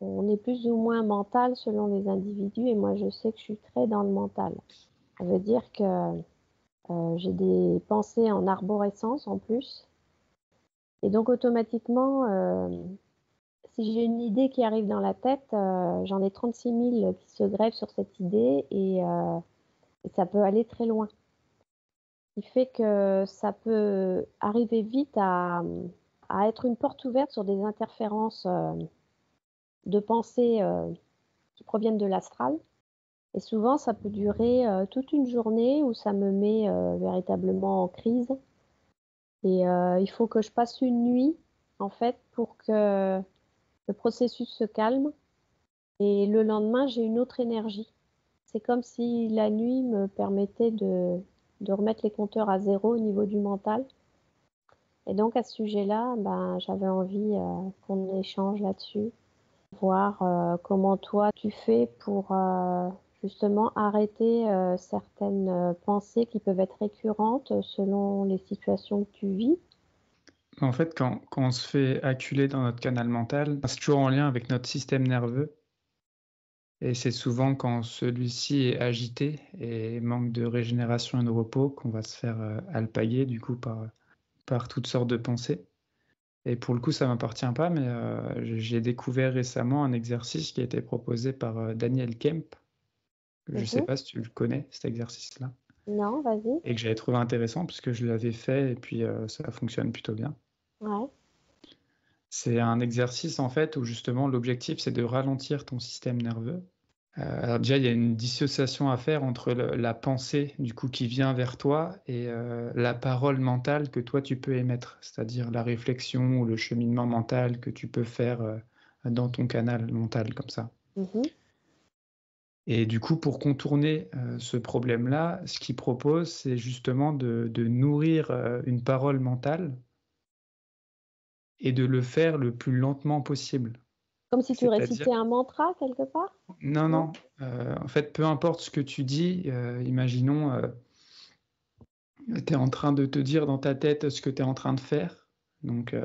On est plus ou moins mental selon les individus et moi je sais que je suis très dans le mental. Ça veut dire que j'ai des pensées en arborescence en plus. Et donc automatiquement, si j'ai une idée qui arrive dans la tête, j'en ai 36 000 qui se greffent sur cette idée et ça peut aller très loin. Ce qui fait que ça peut arriver vite à être une porte ouverte sur des interférences de pensées qui proviennent de l'astral. Et souvent, ça peut durer toute une journée où ça me met véritablement en crise. Et il faut que je passe une nuit, en fait, pour que le processus se calme. Et le lendemain, j'ai une autre énergie. C'est comme si la nuit me permettait de remettre les compteurs à zéro au niveau du mental. Et donc, à ce sujet-là, j'avais envie qu'on échange là-dessus, voir comment toi tu fais pour justement arrêter certaines pensées qui peuvent être récurrentes selon les situations que tu vis. En fait, quand on se fait acculer dans notre canal mental, c'est toujours en lien avec notre système nerveux. Et c'est souvent quand celui-ci est agité et manque de régénération et de repos qu'on va se faire alpaguer du coup par toutes sortes de pensées. Et pour le coup, ça m'appartient pas, mais j'ai découvert récemment un exercice qui a été proposé par Daniel Kemp. Je sais pas si tu le connais, cet exercice-là. Non, vas-y. Et que j'avais trouvé intéressant parce que je l'avais fait et puis ça fonctionne plutôt bien. Ouais. C'est un exercice en fait où justement l'objectif c'est de ralentir ton système nerveux. Alors déjà il y a une dissociation à faire entre la pensée du coup qui vient vers toi et la parole mentale que toi tu peux émettre, c'est-à-dire la réflexion ou le cheminement mental que tu peux faire dans ton canal mental comme ça. Et du coup, pour contourner ce problème-là, ce qu'il propose, c'est justement de nourrir une parole mentale et de le faire le plus lentement possible. Comme si tu C'est-à-dire, récitais un mantra quelque part? non, en fait, peu importe ce que tu dis, imaginons, tu es en train de te dire dans ta tête ce que tu es en train de faire, donc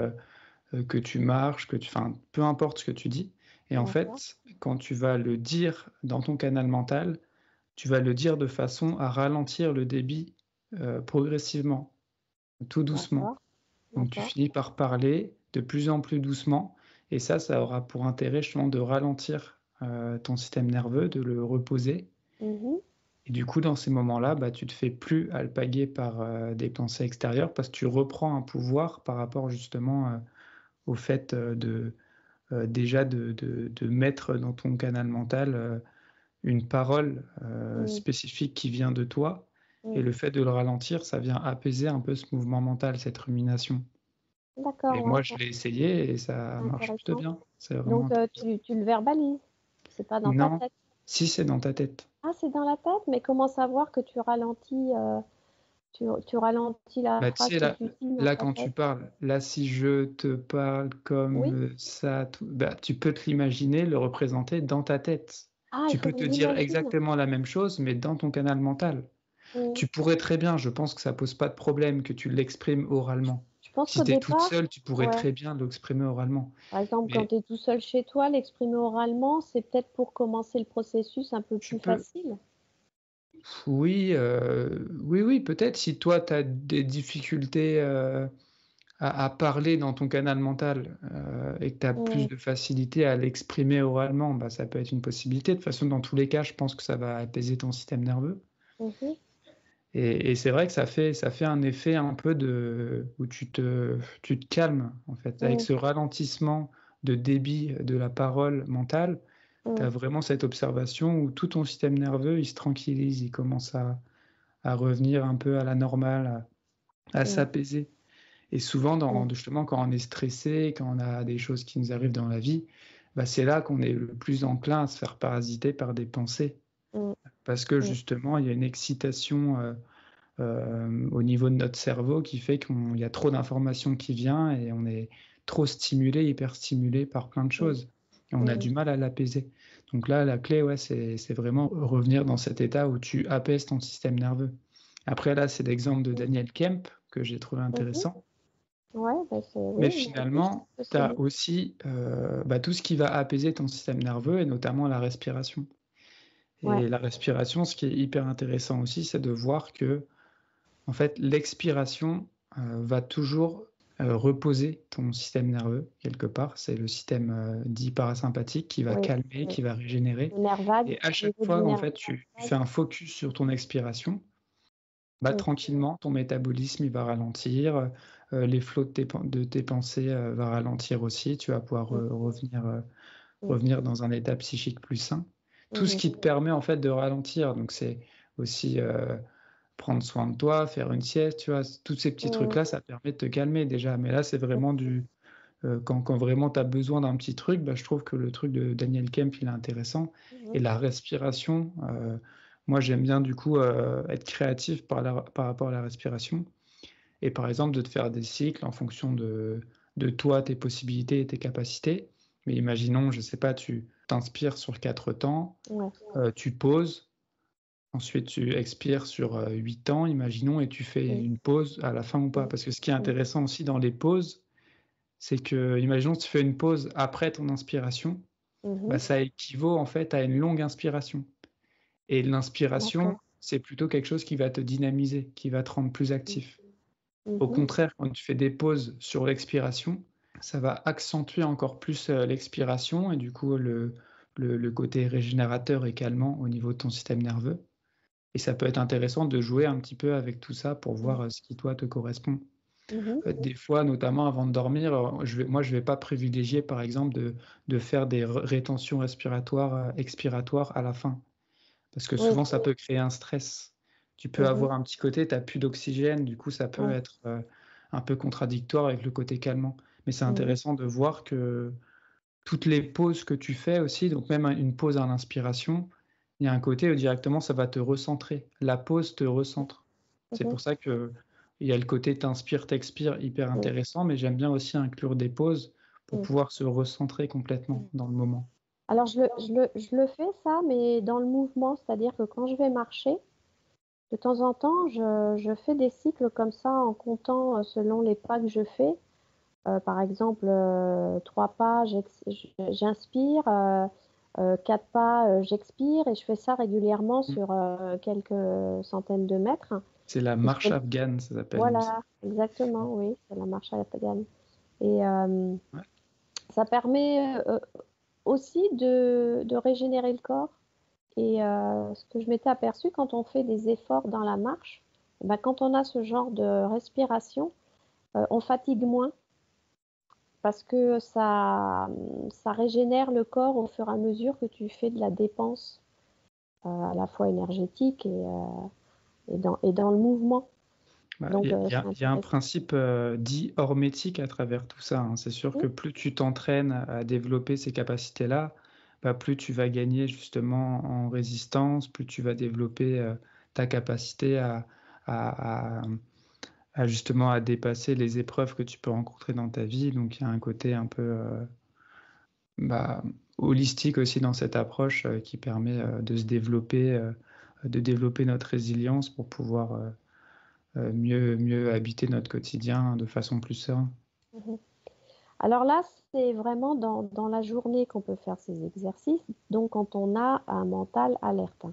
que tu marches, enfin, peu importe ce que tu dis. Et en D'accord. fait, quand tu vas le dire dans ton canal mental, tu vas le dire de façon à ralentir le débit progressivement, tout doucement. D'accord. Donc tu D'accord. finis par parler de plus en plus doucement et ça aura pour intérêt justement de ralentir ton système nerveux, de le reposer. Et du coup, dans ces moments-là, tu te fais plus alpaguer par des pensées extérieures parce que tu reprends un pouvoir par rapport justement au fait déjà de mettre dans ton canal mental une parole spécifique qui vient de toi. Et le fait de le ralentir, ça vient apaiser un peu ce mouvement mental, cette rumination. D'accord, Et ouais, moi, je l'ai essayé et ça c'est marche plutôt intéressant. bien. C'est vraiment Donc intéressant. tu le verbalises, c'est pas dans ta Non, tête. si c'est dans ta tête. Ah, c'est dans la tête, mais comment savoir que tu ralentis, tu ralentis la Tu phrase sais, que tu dis dans là, ta quand tu tête? parles, là, si je te parle Oui? comme ça, tu peux te l'imaginer, le représenter dans ta tête. Ah, il Tu faut peux que te je dire l'imagine. exactement la même chose, mais dans ton canal mental. Mmh. Tu pourrais très bien, je pense que ça pose pas de problème que tu l'exprimes oralement. Je pense Si qu'au tu es toute départ, seule, tu pourrais ouais, très bien l'exprimer oralement. par exemple, quand Mais tu es tout seul chez toi, l'exprimer oralement, c'est peut-être pour commencer le processus un peu tu plus peux, facile? oui, oui, peut-être si toi tu as des difficultés, à parler dans ton canal mental, et que tu as plus Mmh. de facilité à l'exprimer oralement, ça peut être une possibilité. De toute façon, dans tous les cas, je pense que ça va apaiser ton système nerveux Mmh. et c'est vrai que ça fait un effet un peu où tu te calmes, en fait. Avec Mmh. ce ralentissement de débit de la parole mentale, tu Mmh. as vraiment cette observation où tout ton système nerveux, il se tranquillise, il commence à revenir un peu à la normale, à Mmh. s'apaiser. Et souvent, Mmh. justement, quand on est stressé, quand on a des choses qui nous arrivent dans la vie, c'est là qu'on est le plus enclin à se faire parasiter par des pensées. Mmh. Parce que Mmh. justement, il y a une excitation au niveau de notre cerveau qui fait qu'il y a trop d'informations qui vient et on est trop stimulé, hyper stimulé par plein de Mmh. choses. Et on a Mmh. du mal à l'apaiser. Donc là, la clé, ouais, c'est vraiment revenir dans cet état où tu apaises ton système nerveux. Après, là, c'est l'exemple de Mmh. Daniel Kemp que j'ai trouvé Mhm. intéressant. Ouais, bah Mais oui, finalement, tu as aussi tout ce qui va apaiser ton système nerveux et notamment la respiration. ouais. Et la respiration, ce qui est hyper intéressant aussi, c'est de voir que en fait, l'expiration va toujours reposer ton système nerveux quelque part. C'est le système dit parasympathique qui va Oui, calmer, oui. qui va régénérer. Le nerf vague, Et à au chaque niveau du fois, en nerf fait, tu vague. fais un focus sur ton expiration. Oui. Tranquillement, ton métabolisme il va ralentir, les flots de tes pensées va ralentir aussi. Tu vas pouvoir revenir dans un état psychique plus sain. Tout ce Mhm. qui te permet en fait de ralentir. Donc c'est aussi prendre soin de toi, faire une sieste, tu vois, tous ces petits Mhm. trucs-là, ça permet de te calmer déjà. Mais là, c'est vraiment quand vraiment tu as besoin d'un petit truc, je trouve que le truc de Daniel Kemp, il est intéressant. Mhm. Et la respiration, moi, j'aime bien du coup être créatif par rapport à la respiration. Et par exemple, de te faire des cycles en fonction de toi, tes possibilités et tes capacités. Mais imaginons, je sais pas, tu t'inspires sur 4 temps, Ouais. tu poses, ensuite tu expires sur 8 temps, imaginons, et tu fais Mhm. une pause à la fin ou pas. Parce que ce qui est intéressant aussi dans les pauses, c'est que, imaginons que tu fais une pause après ton inspiration, Mhm. ça équivaut en fait à une longue inspiration. Et l'inspiration, D'accord. c'est plutôt quelque chose qui va te dynamiser, qui va te rendre plus actif. Au Mhm. contraire, quand tu fais des pauses sur l'expiration, ça va accentuer encore plus l'expiration et du coup le côté régénérateur et calmant au niveau de ton système nerveux. Et ça peut être intéressant de jouer un petit peu avec tout ça pour voir ce qui toi te correspond. Mhm. Des fois, notamment avant de dormir, moi je vais pas privilégier par exemple de faire des rétentions respiratoires, expiratoires à la fin. Parce que Oui. souvent, ça peut créer un stress. Tu peux Mhm. avoir un petit côté, tu n'as plus d'oxygène, du coup, ça peut Ouais. être un peu contradictoire avec le côté calmant. Mais c'est Mhm. intéressant de voir que toutes les pauses que tu fais aussi, donc même une pause à l'inspiration, il y a un côté où directement, ça va te recentrer. La pause te recentre. C'est Mhm. pour ça que il y a le côté t'inspires, t'expires, hyper Mhm. intéressant, mais j'aime bien aussi inclure des pauses pour Mhm. pouvoir se recentrer complètement dans le moment. Alors, je le fais ça, mais dans le mouvement, c'est-à-dire que quand je vais marcher, de temps en temps, je fais des cycles comme ça en comptant selon les pas que je fais. Par exemple, 3 pas, j'inspire, 4 pas, j'expire, et je fais ça régulièrement Mm. sur quelques centaines de mètres. C'est la Et je marche fais- afghane, ça s'appelle, il me semble. Voilà, exactement, oui, c'est la marche à la Pagane. Et Ouais. ça permet aussi de régénérer le corps. Et ce que je m'étais aperçu quand on fait des efforts dans la marche, quand on a ce genre de respiration, on fatigue moins parce que ça régénère le corps au fur et à mesure que tu fais de la dépense à la fois énergétique et dans le mouvement. Donc, c'est Il y a un intéressant. principe dit hormétique à travers tout ça, hein. C'est sûr que plus tu t'entraînes à développer ces capacités-là, plus tu vas gagner justement en résistance, plus tu vas développer ta capacité à, justement à dépasser les épreuves que tu peux rencontrer dans ta vie. Donc il y a un côté un peu bah, holistique aussi dans cette approche qui permet de développer notre résilience pour pouvoir mieux habiter notre quotidien de façon plus sereine. Mhm. Alors là, c'est vraiment dans la journée qu'on peut faire ces exercices, donc quand on a un mental alerte.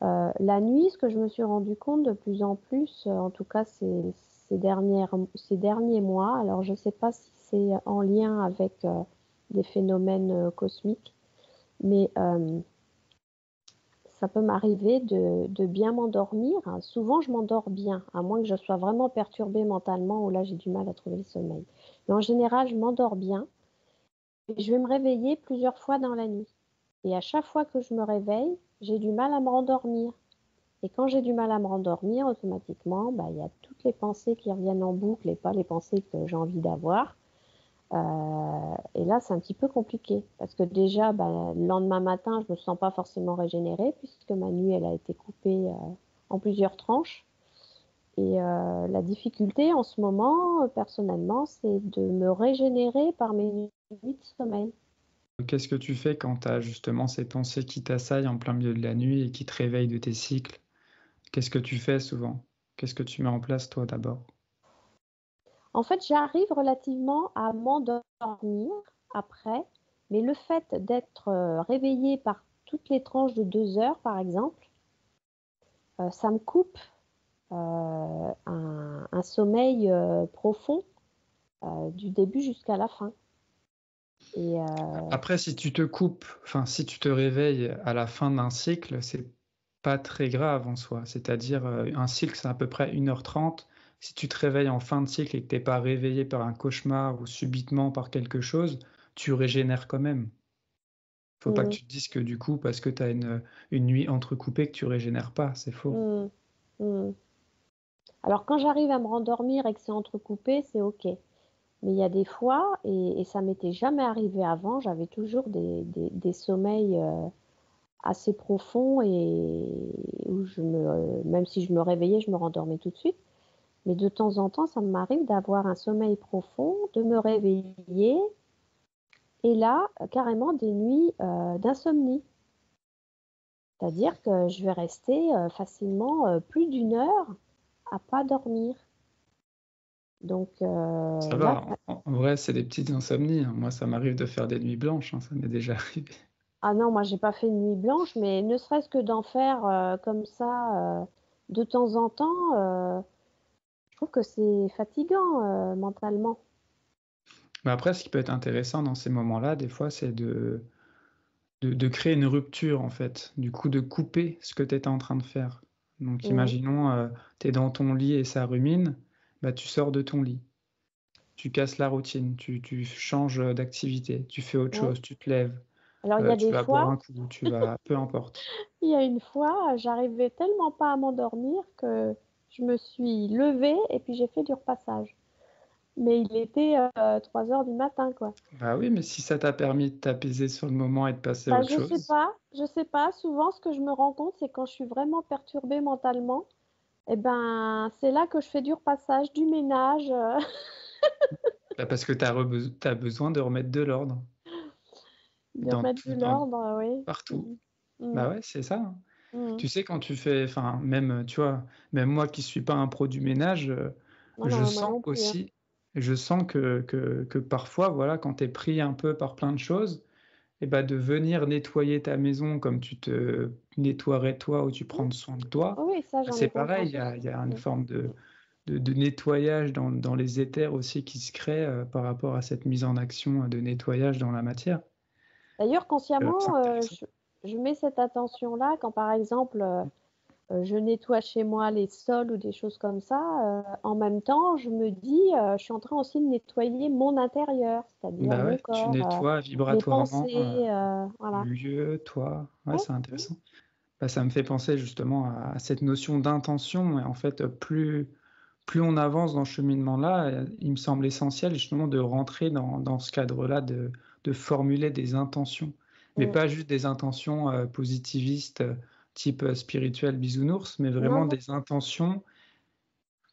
La nuit, ce que je me suis rendu compte de plus en plus, en tout cas ces derniers mois, alors je ne sais pas si c'est en lien avec des phénomènes cosmiques, mais ça peut m'arriver de bien m'endormir. Souvent, je m'endors bien, à moins que je sois vraiment perturbée mentalement, ou là j'ai du mal à trouver le sommeil. Mais en général, je m'endors bien et je vais me réveiller plusieurs fois dans la nuit. Et à chaque fois que je me réveille, j'ai du mal à me rendormir. Et quand j'ai du mal à me rendormir, automatiquement, il y a toutes les pensées qui reviennent en boucle et pas les pensées que j'ai envie d'avoir. Et là, c'est un petit peu compliqué parce que déjà, le lendemain matin, je me sens pas forcément régénérée puisque ma nuit, elle a été coupée en plusieurs tranches. Et la difficulté en ce moment, personnellement, c'est de me régénérer par mes nuits de sommeil. Qu'est-ce que tu fais quand tu as justement ces pensées qui t'assaillent en plein milieu de la nuit et qui te réveillent de tes cycles? Qu'est-ce que tu fais souvent? Qu'est-ce que tu mets en place toi d'abord? En fait, j'arrive relativement à m'endormir après, mais le fait d'être réveillée par toutes les tranches de 2 heures, par exemple, ça me coupe un sommeil profond du début jusqu'à la fin. Et Après, si tu te coupes, enfin, si tu te réveilles à la fin d'un cycle, c'est pas très grave en soi. C'est-à-dire, un cycle, c'est à peu près 1h30. Si tu te réveilles en fin de cycle et que t'es pas réveillé par un cauchemar ou subitement par quelque chose, tu régénères quand même. Faut pas que mm, tu te dises que du coup, parce que tu as une nuit entrecoupée, que tu régénères pas, c'est faux. mm, mm. Alors quand j'arrive à me rendormir et que c'est entrecoupé, c'est OK. Mais il y a des fois, et ça m'était jamais arrivé avant, j'avais toujours des sommeils assez profonds et où même si je me réveillais, je me rendormais tout de suite. Mais de temps en temps, ça m'arrive d'avoir un sommeil profond, de me réveiller, et là, carrément des nuits d'insomnie. C'est-à-dire que je vais rester facilement plus d'1 heure à pas dormir. Donc Ça là, va, en vrai, c'est des petites insomnies, hein. Moi, ça m'arrive de faire des nuits blanches, hein, ça m'est déjà arrivé. ah non, moi j'ai pas fait une nuit blanche, mais ne serait-ce que d'en faire comme ça de temps en temps, je trouve que c'est fatigant mentalement. Mais après, ce qui peut être intéressant dans ces moments-là, des fois, c'est de créer une rupture, en fait. Du coup, de couper ce que tu étais en train de faire. Donc, Mm. imaginons, tu es dans ton lit et ça rumine, bah, tu sors de ton lit. Tu casses la routine, tu changes d'activité, tu fais autre Ouais. chose, tu te lèves, Alors il y a tu des vas boire fois, un coup, tu vas, peu importe. il y a une fois, j'arrivais tellement pas à m'endormir que je me suis levée et puis j'ai fait du repassage. Mais il était 3 heures du matin, quoi. Bah oui, mais si ça t'a permis de t'apaiser sur le moment et de passer à Bah, autre chose, je sais pas. Souvent, ce que je me rends compte, c'est quand je suis vraiment perturbée mentalement, eh ben, c'est là que je fais du repassage, du ménage, bah parce que tu as besoin de remettre de l'ordre de remettre de dans l'ordre, oui. partout. Mm. Mm. Bah ouais, c'est ça, hein. Mm. Tu sais, quand tu fais, enfin, même, tu vois, même moi qui suis pas un pro du ménage, Non, je non, moi sens non plus, hein. aussi, je sens que parfois, voilà, quand tu es pris un peu par plein de choses, et bah, de venir nettoyer ta maison comme tu te nettoierais toi ou tu Mm. prends soin de toi, Oui, ça, bah, j'en c'est ai pareil, conscience aussi. il y a une Mm. forme Mm. de nettoyage dans les éthers aussi qui se crée par rapport à cette mise en action de nettoyage dans la matière. D'ailleurs, C'est consciemment, intéressant. je mets cette attention-là quand, par exemple, je nettoie chez moi les sols ou des choses comme ça. En même temps, je me dis, je suis en train aussi de nettoyer mon intérieur, c'est-à-dire Bah mon ouais, tu corps, nettoies mes vibratoirement pensées, le voilà. lieu, toi. Ouais, Ouais. c'est intéressant. Bah, ça me fait penser justement à cette notion d'intention. Et en fait, plus on avance dans ce cheminement-là, il me semble essentiel justement de rentrer dans ce cadre-là, de formuler des intentions. Mais Mm. pas juste des intentions positivistes, type spirituel bisounours, mais Non, vraiment non. des intentions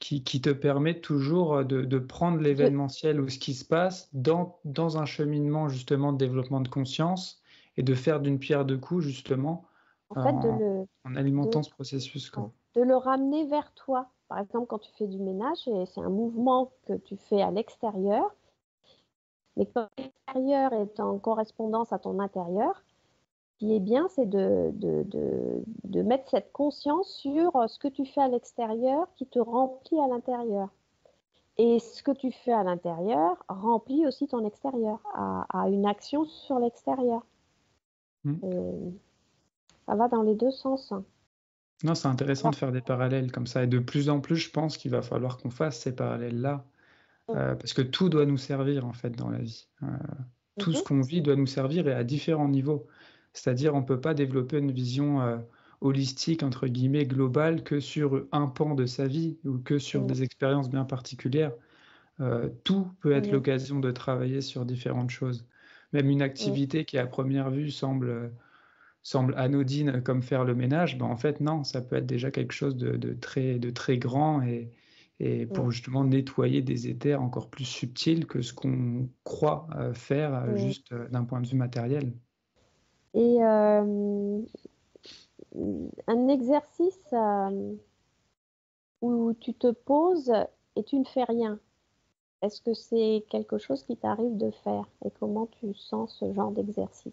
qui te permettent toujours de prendre De, l'événementiel ou ce qui se passe dans un cheminement justement de développement de conscience et de faire d'une pierre deux coups justement en fait, en, en de, alimentant ce processus, ouais, quoi. de le ramener vers toi. Par exemple, quand tu fais du ménage, et c'est un mouvement que tu fais à l'extérieur, mais quand l'extérieur est en correspondance à ton intérieur, ce qui est bien, c'est de mettre cette conscience sur ce que tu fais à l'extérieur qui te remplit à l'intérieur. Et ce que tu fais à l'intérieur remplit aussi ton extérieur, a une action sur l'extérieur. Mm. Et ça va dans les deux sens. Non, c'est intéressant Alors, de faire des parallèles comme ça. Et de plus en plus, je pense qu'il va falloir qu'on fasse ces parallèles-là, parce que tout doit nous servir en fait dans la vie. Tout ce mhm, qu'on vit doit nous servir et à différents niveaux. C'est-à-dire, on ne peut pas développer une vision holistique, entre guillemets, globale, que sur un pan de sa vie ou que sur mhm, des expériences bien particulières. Tout peut être mhm, l'occasion de travailler sur différentes choses. Même une mhm, activité qui, à première vue, semble anodine comme faire le ménage, ben en fait, non, ça peut être déjà quelque chose de très grand et mhm, pour justement nettoyer des éthers encore plus subtils que ce qu'on croit faire mhm. juste d'un point de vue matériel. Et un exercice où tu te poses et tu ne fais rien. est-ce que c'est quelque chose qui t'arrive de faire et comment tu sens ce genre d'exercice?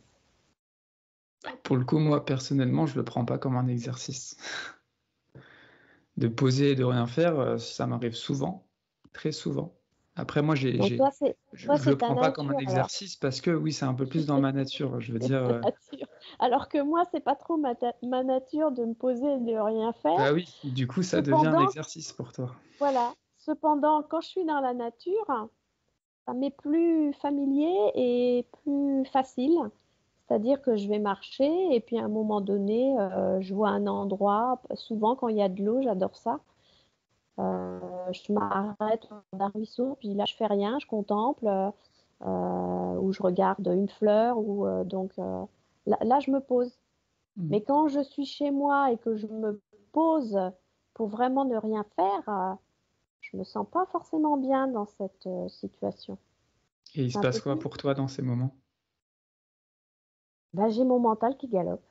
Pour le coup, moi, personnellement, je le prends pas comme un exercice. De poser et de rien faire, ça m'arrive souvent, très souvent. Après moi, Donc je c'est le ta prends pas comme un nature alors. exercice parce que oui, c'est un peu plus dans ma nature. Je veux C'est dire, ta nature. Alors que moi, c'est pas trop ma nature de me poser et de rien faire. bah oui, du coup, ça devient un Cependant, exercice pour toi. voilà. Cependant, quand je suis dans la nature, ça m'est plus familier et plus facile. C'est-à-dire que je vais marcher et puis à un moment donné, je vois un endroit. Souvent, quand il y a de l'eau, j'adore ça. Je m'arrête d'un ruisseau, puis là, je fais rien, je contemple, ou je regarde une fleur, là, je me pose. Mmh. Mais quand je suis chez moi et que je me pose pour vraiment ne rien faire, je me sens pas forcément bien dans cette situation. Et il se C'est un peu passe quoi plus. pour toi dans ces moments? Ben, j'ai mon mental qui galope.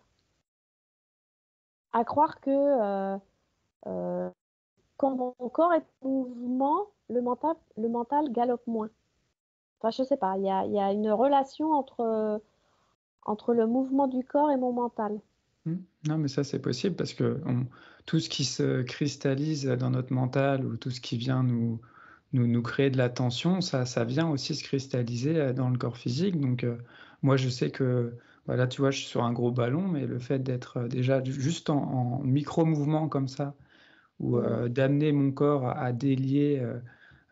À croire que euh, quand mon corps est en mouvement, le mental galope moins. Enfin, je sais pas, il y a une relation entre le mouvement du corps et mon mental. Mmh. Non, mais ça, c'est possible parce que tout ce qui se cristallise dans notre mental ou tout ce qui vient nous créer de la tension, ça vient aussi se cristalliser dans le corps physique. Donc, moi, je sais que, voilà, tu vois, je suis sur un gros ballon, mais le fait d'être déjà juste en micro-mouvement comme ça, ou Mm. d'amener mon corps à délier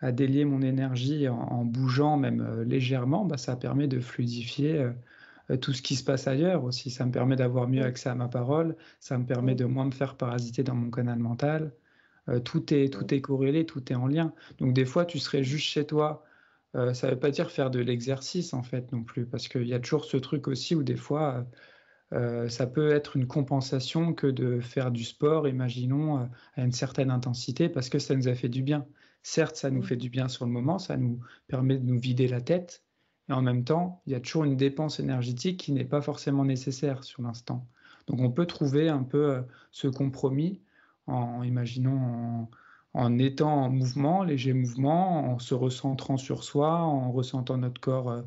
mon énergie en bougeant même légèrement, bah, ça permet de fluidifier tout ce qui se passe ailleurs aussi. Ça me permet d'avoir mieux Mm. accès à ma parole, ça me permet Mm. de moins me faire parasiter dans mon canal mental. Mm. Tout est corrélé, tout est en lien. Donc des fois, tu serais juste chez toi. Ça ne veut pas dire faire de l'exercice en fait non plus, parce qu'il y a toujours ce truc aussi où des fois, ça peut être une compensation que de faire du sport, imaginons, à une certaine intensité, parce que ça nous a fait du bien. Certes, ça nous Mm. fait du bien sur le moment, ça nous permet de nous vider la tête, et en même temps, il y a toujours une dépense énergétique qui n'est pas forcément nécessaire sur l'instant. Donc on peut trouver un peu ce compromis en, imaginons, en étant en mouvement, léger mouvement, en se recentrant sur soi, en ressentant notre corps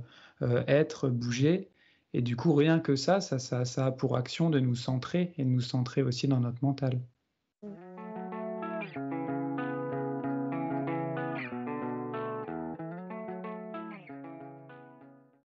être, bouger. Et du coup, rien que ça a pour action de nous centrer et de nous centrer aussi dans notre mental.